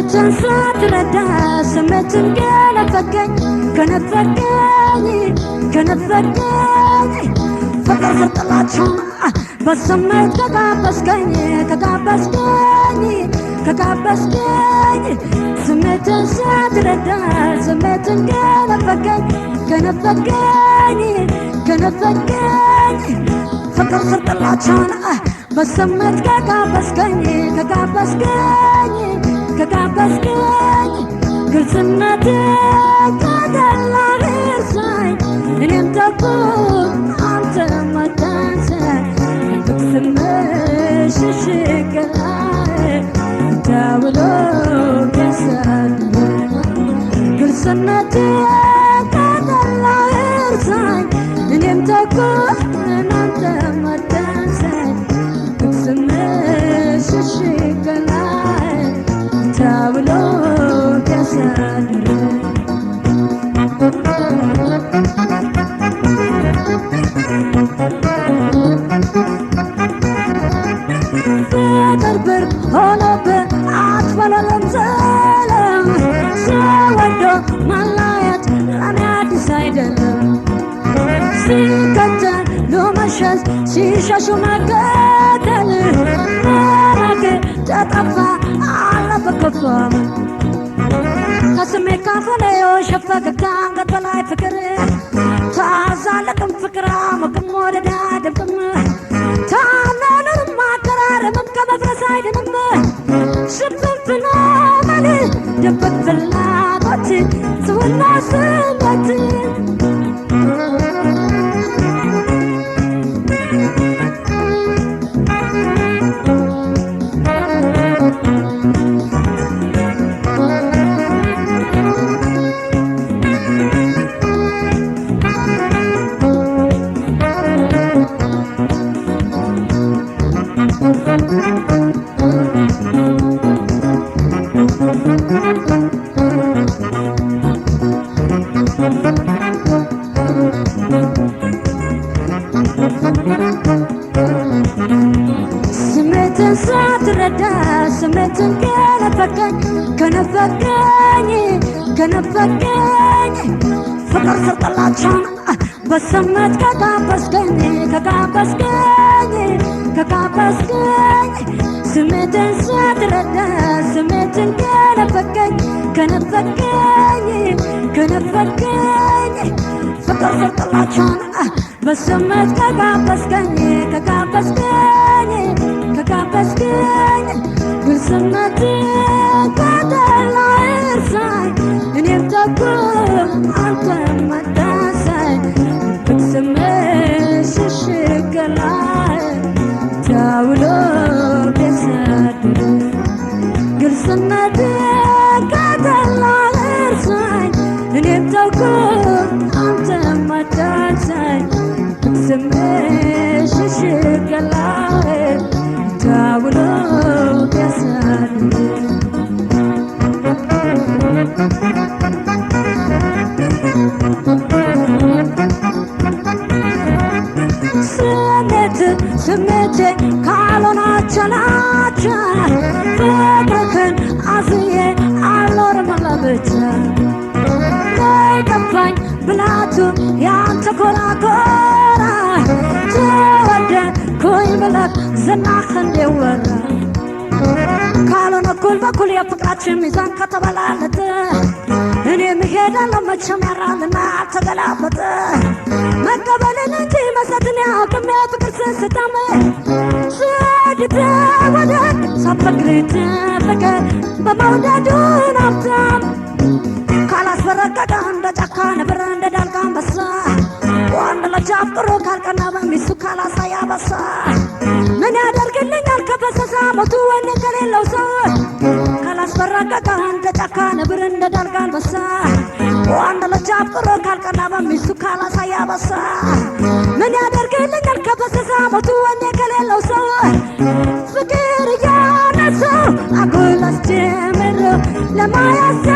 سمعتن ساتردا سمعتن كنفقني فقر طلعتهم بس سمعت كقابسكني سمعتن ساتردا سمعتن كنفقني فقر طلعتهم بس سمعت كقابسكني قلتناتك كدلا غيرساي إن انت كون أنت ما تنسى بتسمش الشكلاي تاولو كسر قلتناتك كدلا غيرساي إن انت كون أنت ما تنسى بتسمش الشكلاي تاولو فاتربر هنا بأطفال الأمثال سوادو ملايات أنا ديسايدر سيكتا لو مشاز سيشاشو مقاتل مراك تطفى على بكفا قسمي كافليو شفاك كان قد بلاي فكري تعزالكم فكرة مكم وردا دبكم تعالوا لما قرار ممكن بفرسايد نمه شبن فينا مالي دبك فلاتي سوالنا سمتي سمعتن ساتردا سمعتن كنفقني فقر طلعتهم بس سمعت كقابسكني سمعتن ساتردا سمعتن كنفقني فقر طلعتهم بس سمعت كقابسكني قلتناتي كدلا غيرساي إن يبتكون أنت ما تنساي بتسميش الشكلاي تاولو بيسادر قلتناتي كدلا غيرساي إن يبتكون أنت ما تنساي بتسميش الشكلاي تاولو سمعتي كالونا تشلاتا فكركن عزيه علور ملابتا لا يكفاين بلاتو يانتا كولا تودى كوي بلاد زناخن ديورا كالونا كل بكل يفقراتشن ميزان كتبلالت እኔ ምሄዳለሁ መቼም ያራልና ተገላበጠ መቀበልን እንጂ መስጠትን ያውቅም ፍቅር ስስታም ስድት ወደድ ሳፈቅርት ፍቅር በመውደዱን ሀብታም ካላስበረቀቀ እንደ ጫካ ነብር እንደ ዳልጋ አንበሳ ወንድ ልጅ አፍቅሮ ካልቀና በሚስቱ ካላሳያ በሳ ምን ያደርግልኛል ከፈሰሳ ሞቱ ወኔ ከሌለው ሰው ካላስበራቀቀ እንደ ጫካ ነብር እንደ ዳልጋ አንበሳ ወንድ ልጅ አፍቅሮ ካልቀና በሚስቱ ካላሳያ በሳ ምን ያደርግልኛል ከፈሰሳ ሞቱ ወኔ ከሌለው ሰው ፍቅር ያነሰው አጉል አስጀምሮ ለማያሳ